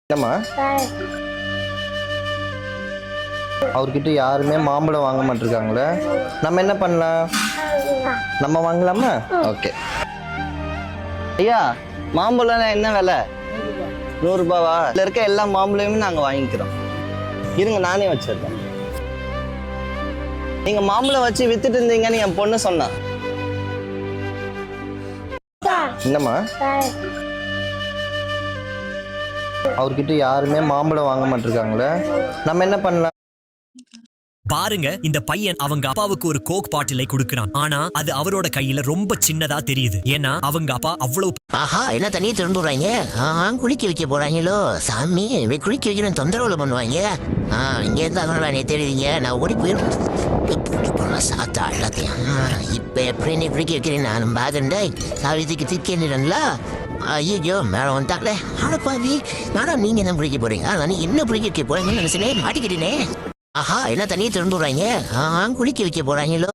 என்னம்மா அவர்கிட்ட யாருமே மாம்பழம் வாங்க மாட்டிருக்காங்களே, நம்ம என்ன பண்ணலாம்? நம்ம வாங்கலாமா? ஓகே ஐயா, மாம்பழம் என்ன விலை? 100 ரூபாவா? இதில் இருக்க எல்லா மாம்பழமுமே நாங்கள் வாங்கிக்கிறோம். இருங்க, நானே வச்சிருக்கேன். நீங்கள் மாம்பழம் வச்சு வித்துட்டு இருந்தீங்கன்னு என் பொண்ணு சொன்னா. என்னம்மா அவர்கிட்ட யாருமே மாம்பழம் வாங்க மாட்டிருக்காங்களே, நம்ம என்ன பண்ணலாம்? பாருங்க, இந்த பையன் அவங்க அப்பாவுக்கு ஒரு கோக் பாட்டிலை கொடுக்கிறான். ஆனா அது அவரோட கையில ரொம்ப சின்னதா தெரியுது. ஏன்னா அவங்க அப்பா அவ்வளவு. ஆஹா, என்ன தண்ணியை திறந்து விடுறாங்க. குளிக்க வைக்க போறாங்களோ சாமி. குளிக்க வைக்கணும் தொந்தரவுல பண்ணுவாங்க. இங்க இருந்து அதனால தெரியுதுங்க. நான் ஓடி போயிடும் சாத்தா எல்லாத்தையும். இப்ப எப்படி நீ குளிக்க வைக்கிறேன் நானும் பாதண்டே சாவித்துக்கு திக்கல. ஐயோ மேல வந்துட்டாங்களே. ஆடப்பாவி மேடம், நீங்க என்ன பிடிக்க போறீங்க? நீ என்ன பிடிக்க வைக்க போறீங்கன்னு நினைச்சனே, மாட்டிக்கிட்டேனே. ஆஹா, என்ன தண்ணியை திறந்து விடுறாங்க. குளிக்க வைக்க போறாங்களோ.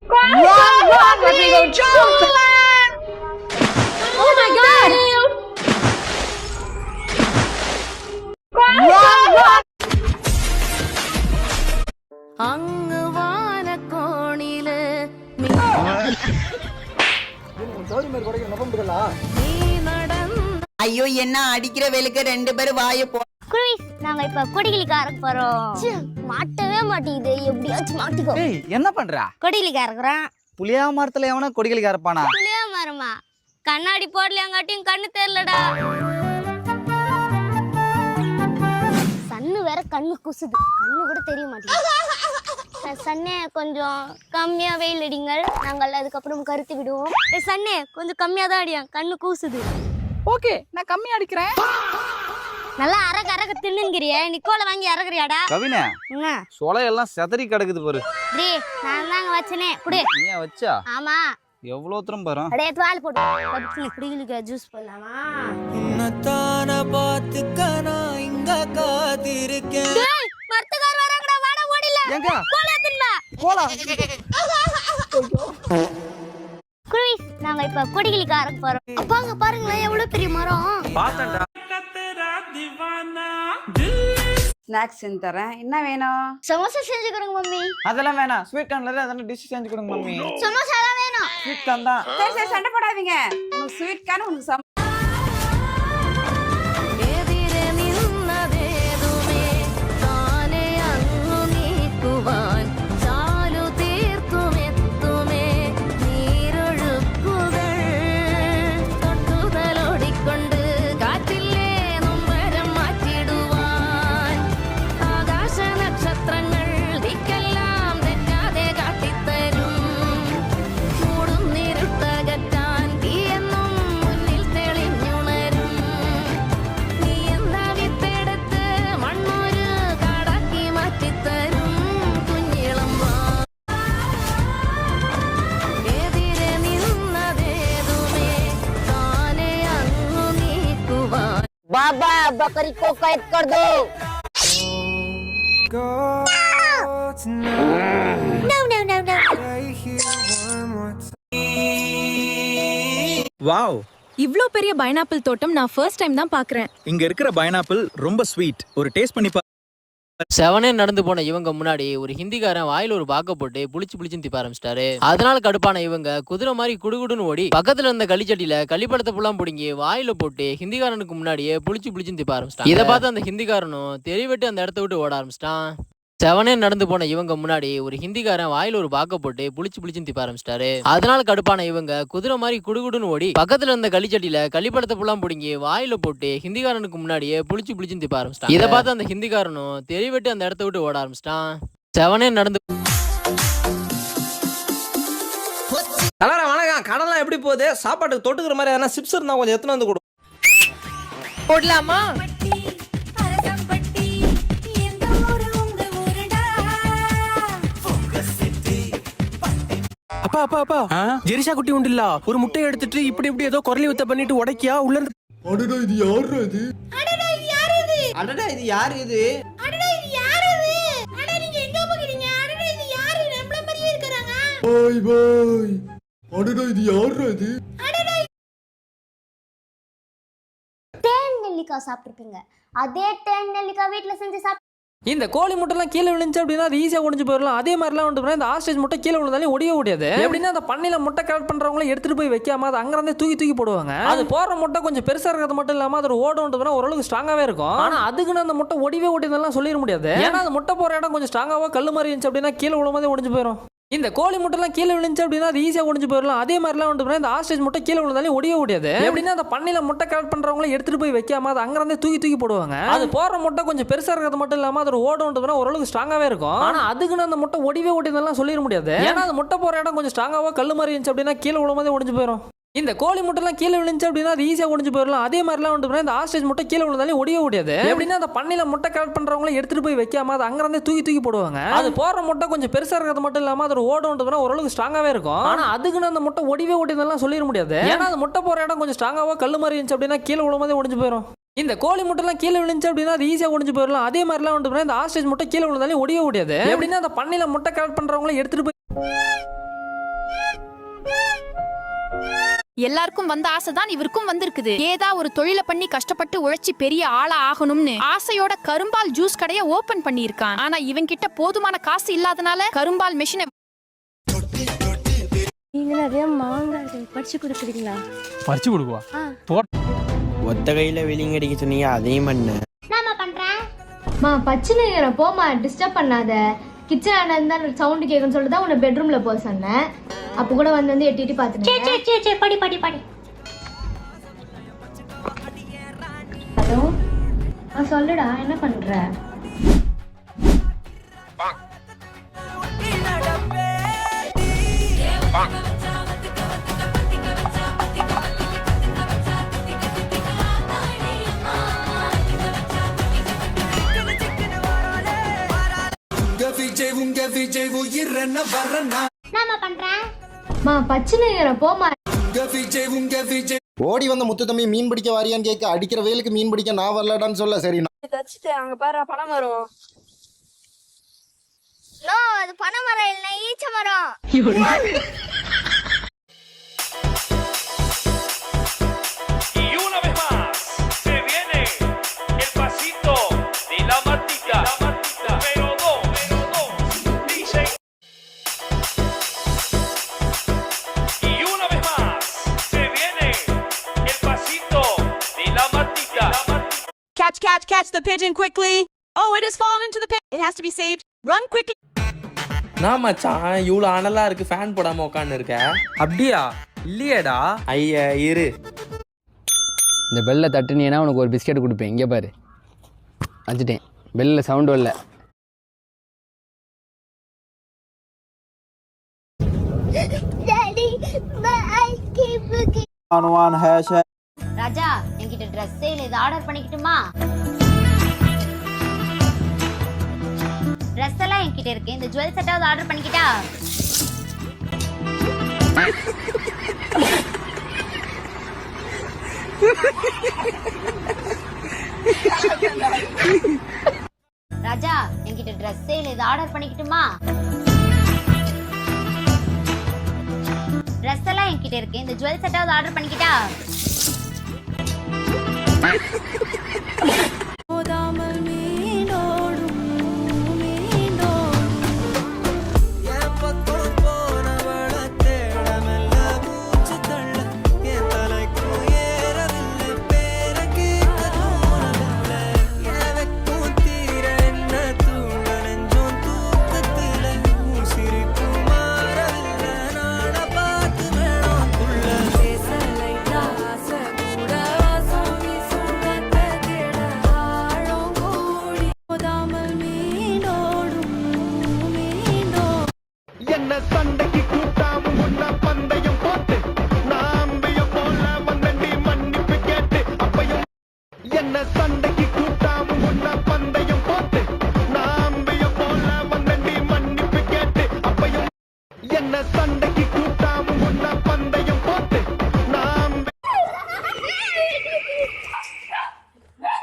அங்கு வான கோணில ஐயோ, என்ன அடிக்கிற வேலுக்கு 2 பேரும் வாய போ. நாங்க இப்ப கொடிகிளிக்காரக்கு போறோம். மாட்டவே மாட்டேங்குது, எப்படியாச்சும் மாட்டிக்கோ. என்ன பண்றா? கொடிகிளிக்காரக்குறான். புளியா மரத்துல எவனா கொடிகளிக்காரப்பானா? புளியா மரமா? கண்ணாடி போடலையாங்காட்டியும் கண்ணு தெரியலடா. சன்னு வேற கண்ணு குசுது, கண்ணு கூட தெரிய மாட்டேங்குது. சன்னே கொஞ்சம் கம்மியா வெயில் அடிங்கள், நாங்கள் அதுக்கப்புறம் கருத்து விடுவோம். சன்னே கொஞ்சம் கம்மியா தான் அடியா, கண்ணு கூசுது. ஓகே, நான் கம்மியா அடிக்கிறேன். நல்லா அரக்க தின்னுங்கிறிய, நிக்கோல வாங்கி அரக்குறியாடா? கவினே, சொலையெல்லாம் செதறி கிடக்குது பாரு. டேய், நான் தாங்க வச்சனே, குடு. நீ வச்சா? ஆமா. எவ்வளவு தரம் பாரு. அடே தவால் போடு. பப்ஸ்ல குடிகளுக்கு ஜூஸ் பண்ணலாமா? உன்னதான பாத்துக்க நான் இங்க காத்திருக்கேன். டேய், மர்த்தகார் வராங்கடா, வாடா ஓடில. எங்க? கோல தின்மா. போடா. குருவிஸ், நாங்க இப்ப கொடிகிளிக்காரக்கு போறோம். அப்பாங்க பாருங்களேன், எவ்வளவு பெரிய மரம். பாத்தேன்டா. ஸ்நாக்ஸ் செஞ்சு தரேன். என்ன வேணும்? சமோசா செஞ்சு கொடுங்க மம்மி. அதெல்லாம் வேணாம். ஸ்வீட் கார்ன்ல அதெல்லாம் டிஷ் செஞ்சு கொடுங்க மம்மி. சமோசா தான் வேணும். ஸ்வீட் கார்ன் தான். சரி சண்டை போடாதீங்க. உனக்கு ஸ்வீட் கார்ன், உனக்கு எதிரே நின்னதேதுமே தானே அங்கு நீக்குவான். சாலு தீர்க்குமெத்துமே நீரொழுக்குகள் தொட்டுதலோடிக்கொண்டு காற்றிலே நும்பரம் மாற்றிடுவான். ஆகாச நட்சத்திரங்கள் திக்கெல்லாம் தெற்காதே காட்டித்தரும். மூடும் நிறுத்தகத்தான் தீயென்னும் முன்னில் தெளிഞ്ഞുണരും. நீ எந்த வித்தெடுத்து மண்ணொரு காடாக்கி மாற்றித்தரும் കുഞ്ഞിളമ്പാ. എതിരെ നിന്നതേതുമേ താനെ അങ്ങു നീക്കുവാൻ. बाबा बकरी को कैद कर दो. வாவ், இவ்ளோ பெரிய பைனாப்பிள் தோட்டம் நான் ஃபர்ஸ்ட் டைம் தான் பாக்குறேன். இங்க இருக்கிற பைனாப்பிள் ரொம்ப ஸ்வீட். ஒரு டேஸ்ட் பண்ணி பா. செவனே நடந்து போன இவங்க முன்னாடி ஒரு ஹிந்திக்காரன் வாயில ஒரு பாக்க போட்டு புளிச்சுன்னு திப்ப ஆரம்பிச்சிட்டாரு. அதனால கடுப்பான இவங்க குதிரை மாதிரி குடுகுடுன்னு ஓடி பக்கத்துல இருந்த களிச்சட்டியில களிப்படத்தை புல்லாம் பிடுங்கி வாயில போட்டு ஹிந்திக்காரனுக்கு முன்னாடியே புளிச்சுன்னு திப்ப ஆரம்பிச்சிட்டான். இதை பார்த்து அந்த ஹிந்திக்காரனும் தெரியவிட்டு அந்த இடத்த விட்டு ஓட ஆரம்பிச்சிட்டான். செவனே நடந்து போன இவங்க முன்னாடி ஒரு ஹிந்திக்காரன் வாயில ஒரு பாக்க போட்டு புளிச்சுன்னு திப்ப ஆரம்பிச்சிட்டாரு. அதனால கடுப்பான இவங்க குதிரை மாதிரி குடுகுடுன்னு ஓடி பக்கத்துல இருந்த களிச்சட்டியில களிப்படத்தை புல்லாம் பிடுங்கி வாயில போட்டு ஹிந்திக்காரனுக்கு முன்னாடியே புளிச்சுன்னு திப்ப ஆரம்பிச்சிட்டான். இதை பார்த்து அந்த ஹிந்திக்காரனும் தெரியவிட்டு அந்த இடத்த விட்டு ஓட ஆரம்பிச்சிட்டான். செவனே நடந்து. வணக்கம். கடலாம் எப்படி போகுது? சாப்பாட்டுக்கு தொட்டுக்கிற மாதிரி எதனா சிப்ஸ் இருந்தா கொஞ்சம் எத்தனை வந்து கொடு. போடலாமா? அப்பா அப்பா அப்பா, ஜெரிஷா குட்டி உண்டில்ல ஒரு முட்டையை எடுத்துட்டு இப்படி இப்படி ஏதோ குரலி வித்த பண்ணிட்டு உடைக்கியா உள்ள இருந்து. அடடா, இது யாரு இது? அடடா, இது யாரு இது? அடடா, இது யாரு இது? அடடா, இது யாரு இது? அட, நீங்க எங்க போறீங்க? அடடா, இது யாரு? நம்மள மாதிரியே இருக்காங்க. பாய் பாய். அடடா, இது யாரு இது? அடடா, நெல்லிக்காய் சாப்பிட்ருப்பீங்க. அதே தேன் நெல்லிக்காய் வீட்டில் செஞ்சு சாப்பிட்டு இந்த கோழி முட்டைலாம் கீழே விழுந்துச்சு அப்படின்னா அது ஈஸியாக உடைஞ்சு போயிடலாம். அதே மாதிரிலாம் வந்து இந்த ஆஸ்ட்ரிச் முட்டை கீழே விழுந்தாலும் ஒடிய முடியாது. எப்படின்னா அந்த பண்ணையில முட்டை கலெக்ட் பண்றவங்கள எடுத்துட்டு போய் வைக்காம அது அங்கிருந்தே தூக்கி போடுவாங்க. அது போற முட்டை கொஞ்சம் பெருசா இருக்கிறது மட்டும் இல்லாம அது ஓடுன்றதுனா ஓரளவுக்கு ஸ்ட்ராங்காவே இருக்கும். ஆனா அதுக்குன்னு அந்த முட்டை ஒடிவே ஒடியதெல்லாம் சொல்லிட முடியாது. ஏன்னா அந்த முட்டை போற இடம் கொஞ்சம் ஸ்ட்ராங்காவா கல்லு மாதிரி இருந்துச்சு அப்படின்னா கீழே விழும்போதே ஒடிஞ்சு போயிடும். இந்த கோழி முட்டைலாம் கீழே விழுந்துச்சு அப்படின்னா அது ஈஸியாக ஒடிஞ்சு போயிடலாம். அதே மாதிரிலாம் வந்து இந்த ஆஸ்ட்ரிச் முட்டை கீழே விழுந்தாலும் ஒடிய முடியாது. எப்படின்னா அந்த பண்ணையில முட்டை கலெக்ட் பண்றவங்கள எடுத்துட்டு போய் வைக்காம அது அங்கிருந்தே தூக்கி போடுவாங்க. அது போற முட்டை கொஞ்சம் பெருசா இருக்கிறது மட்டும் இல்லாம அது ஓடுன்றதுனா ஓரளவுக்கு ஸ்ட்ராங்காவே இருக்கும். ஆனா அதுக்குன்னு அந்த முட்டை ஒடிவே ஒடியதெல்லாம் சொல்லிட முடியாது. ஏன்னா அந்த முட்டை போற இடம் கொஞ்சம் ஸ்ட்ராங்காவா கல்லு மாதிரி இருந்துச்சு அப்படின்னா கீழே விழும்போதே ஒடிஞ்சு போயிடும். இந்த கோழி முட்டைலாம் கீழே விழுந்துச்சு அப்படின்னா அது ஈஸியாக ஒடிஞ்சு போயிடலாம். அதே மாதிரிலாம் வந்து இந்த ஆஸ்ட்ரிச் முட்டை கீழே விழுந்தாலும் ஒடிய முடியாது. எப்படின்னா அந்த பண்ணையில முட்டை கலெக்ட் பண்றவங்கள எடுத்துட்டு போய் வைக்காம அது அங்கிருந்தே தூக்கி போடுவாங்க. அது போற முட்டை கொஞ்சம் பெருசா இருக்கிறது மட்டும் இல்லாம அது ஓடுன்றதுனா ஓரளவுக்கு ஸ்ட்ராங்காவே இருக்கும். ஆனா அதுக்குன்னு அந்த முட்டை ஒடிவே ஒடியதெல்லாம் சொல்லிட முடியாது. ஏன்னா அந்த முட்டை போற இடம் கொஞ்சம் ஸ்ட்ராங்காவா கல்லு மாதிரி இருந்துச்சு அப்படின்னா கீழே விழும்போதே ஒடிஞ்சு போயிடும். இந்த கோழி முட்டைலாம் கீழே விழுந்துச்சு அப்படின்னா அது ஈஸியாக ஒடிஞ்சு போயிடலாம். அதே மாதிரிலாம் வந்து இந்த ஆஸ்ட்ரிச் முட்டை கீழே விழுந்தாலும் ஒடிய முடியாது. எப்படின்னா அந்த பண்ணையில முட்டை கலெக்ட் பண்றவங்கள எடுத்துட்டு போய் எல்லாருக்கும் வந்த ஆசை தான் இவருக்கும் வந்திருக்குது. ஏதா ஒரு தொழிலை பண்ணி கஷ்டப்பட்டு உழைச்சி பெரிய ஆளா ஆகணும்னு ஆசையோட கரும்பால் ஜூஸ் கடையை ஓபன் பண்ணியிருக்கான். ஆனா இவன் கிட்ட போதுமான காசு இல்லாதனால கரும்பால் மெஷினை நீங்க நிறைய மாங்காய் பறிச்சு கொடுக்குறீங்களா? பறிச்சு கொடுக்குவா? ஒத்த கையில வெளியங்கடிக்க சொன்னீங்க, அதையும் பண்ண. என்னம்மா பண்றேன்? மா பச்சை போமா, டிஸ்டர்ப் பண்ணாத. கிச்சன் இருந்தா சவுண்ட் கேட்குன்னு சொல்லிட்டு தான் உன்னை பெட்ரூம்ல போக சொன்னேன். அப்போ கூட வந்து எட்டிட்டு பார்த்துட்டேன். படி. ஹலோ, சொல்லுடா, என்ன பண்ற? ஓடி வந்த முத்து தம்பி மீன் பிடிக்க வாரியான்னு கேட்க அடிக்கிற வேலுக்கு மீன் பிடிக்க நான் வரலடான்னு சொல்ல. சரி அங்க பாரு பணம் வரும். அது பனை மரம் இல்லை, ஈச்ச மரம். Catch the pigeon quickly. Oh, it has fallen into the pit. It has to be saved. Run quickly. நான் மச்சான் இவ்வளோ அனலா இருக்கு, ஃபேன் போடாம உட்காந்து இருக்க. அப்படியா? இல்லையேடா. ஐயா இரு. இந்த பெல்லை தட்டுனீங்கன்னா உனக்கு ஒரு பிஸ்கெட் கொடுப்பேன். இங்கே பாரு, வச்சுட்டேன். பெல்லில் சவுண்டு வரல. ராஜா, என்கிட்ட ட்ரெஸ்ஸே இல்லை, இது ஆர்டர் பண்ணிக்கிட்டுமா? ட்ரெஸ் எல்லாம் என்கிட்ட இருக்கு, இந்த ஜுவல் செட்டாவது ஆர்டர் பண்ணிக்கிட்டா? ராஜா, என்கிட்ட ட்ரெஸ்ஸே இல்லை, இது ஆர்டர் பண்ணிக்கிட்டுமா? ட்ரெஸ் எல்லாம் என்கிட்ட இருக்கு, இந்த ஜுவல் செட்டாவது ஆர்டர் பண்ணிக்கிட்டா?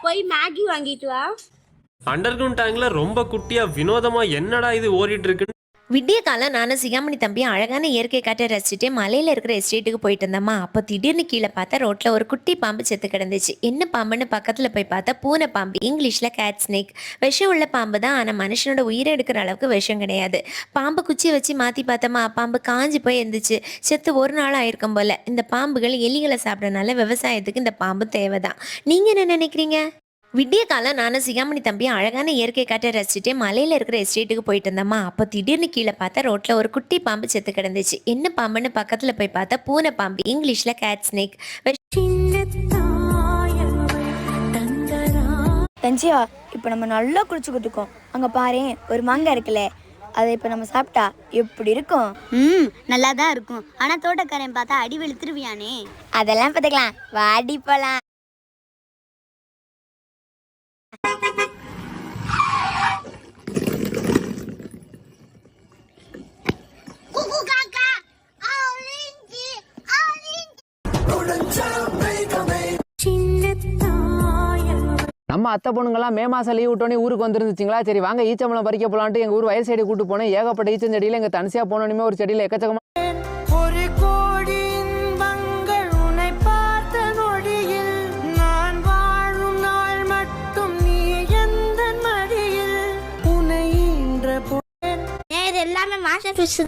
போய் மேகி வாங்கிட்டு வா. அண்டர்கிரவுண்ட் டேங்க்ல ரொம்ப குட்டியா வினோதமா என்னடா இது ஓடிட்டு இருக்குன்னு விடிய காலம் நானும் சிகாமணி தம்பி அழகான இயற்கை காற்றை ரசிச்சுட்டு மலையில இருக்கிற எஸ்டேட்டுக்கு போயிட்டு இருந்தோமா. அப்போ திடீர்னு கீழே பார்த்தா ரோட்ல ஒரு குட்டி பாம்பு செத்து கிடந்துச்சு. என்ன பாம்புன்னு பக்கத்துல போய் பார்த்தா பூனை பாம்பு, இங்கிலீஷ்ல கேட் ஸ்னேக். விஷம் உள்ள பாம்பு தான், ஆனா மனுஷனோட உயிரை எடுக்கிற அளவுக்கு விஷம் கிடையாது. பாம்பு குச்சி வச்சு மாத்தி பார்த்தோமா, பாம்பு காஞ்சி போய் இருந்துச்சு. செத்து ஒரு நாள் ஆயிருக்கும் போல. இந்த பாம்புகள் எலிகளை சாப்பிடறதுனால விவசாயத்துக்கு இந்த பாம்பு தேவைதான். நீங்க என்ன நினைக்கிறீங்க? விடிய காலம் நானும் சிகாமணி தம்பி அழகான இயற்கை காற்றை ரசிச்சுட்டு மலையில இருக்கிற எஸ்டேட்டுக்கு போயிட்டு இருந்தோமா. அப்போ திடீர்னு கீழே பார்த்தா ரோட்ல ஒரு குட்டி பாம்பு செத்து கிடந்துச்சு. என்ன பாம்புன்னு பக்கத்துல போய் பார்த்தா பூனை பாம்பு, இங்கிலீஷ்ல கேட் ஸ்னேக். தஞ்சியா, இப்போ நம்ம நல்லா குளிச்சுக்கிட்டு இருக்கோம். அங்க பாரு, ஒரு மாங்காய் இருக்குல்ல, அதை இப்போ நம்ம சாப்பிட்டா எப்படி இருக்கும்? நல்லா தான் இருக்கும். ஆனா தோட்டக்காரன் பார்த்தா அடி வெளுத்துருவியானே. அதெல்லாம் பார்த்துக்கலாம், வாடி போலாம். நம்ம அத்தை பொண்ணுங்கெல்லாம் மே மாதம் லீவ் விட்டோன்னே ஊருக்கு வந்துருந்துச்சிங்களா. சரி வாங்க ஈச்சம்பழம் பறிக்க போகலான்ட்டு எங்கள் ஊர் வயல் சைடு கூட்டு போனேன். ஏகப்பட்ட ஈச்சஞ்செடியில் எங்கள் தனிசியாக போனோன்னே ஒரு செடியில் எக்கச்சக்கமாக ஒரு கோடி இன்பங்கள் உன்னை பார்த்த நொடியில் நான் வாழும் நாள் மட்டும் நீ எந்த மடியில் உன்னை ஈன்ற இது எல்லாமே மாஸ்டர் ஃபிஷ் தான்.